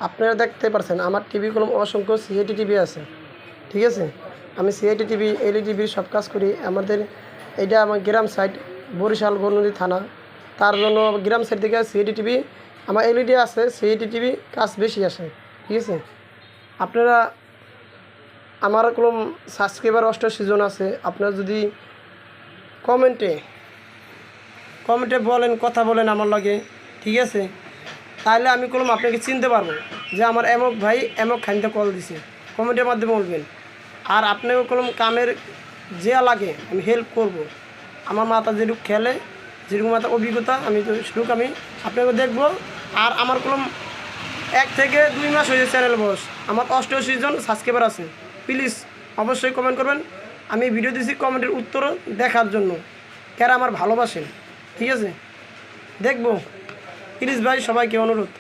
আপনারা দেখতে পাচ্ছেন আমার টিভি কলম অসংখ্য সিআইটি টিভি আছে, ঠিক আছে। আমি সিআইটি টিভি এলইডি টিভির সব কাজ করি। আমাদের এটা আমার গ্রাম সাইড, বরিশাল গণনদী থানা, তার জন্য গ্রাম সাইড থেকে সিআইটি টিভি আমার এলইডি আছে, সিআইটি টিভি কাজ বেশি আসে, ঠিক আছে। আপনারা আমার কলম সাবস্ক্রাইবার 88 জন আছে। আপনারা যদি কমেন্টে বলেন, কথা বলেন আমার লগে, ঠিক আছে, তাহলে আমি কলম আপনাকে চিনতে পারবো যে আমার এমক ভাই এমক খানিতে কল দিছে, কমেন্টের মাধ্যমে বলবেন। আর আপনাকে কলম কামের যে লাগে আমি হেল্প করব। আমার মাথা যেটুক খেলে, যেরকম মাথা অভিজ্ঞতা আমি তো সেটুক আমি আপনাকে দেখবো। আর আমার কলম 1 থেকে 2 মাস হয়েছে চ্যানেল বস, আমার 88 জন সাবস্ক্রাইবার আছে। প্লিজ অবশ্যই কমেন্ট করবেন। আমি ভিডিও দিচ্ছি কমেন্টের উত্তর দেখার জন্য, কারা আমার ভালোবাসেন, ঠিক আছে। দেখবো প্লিজ ভাই, সবাইকে অনুরোধ।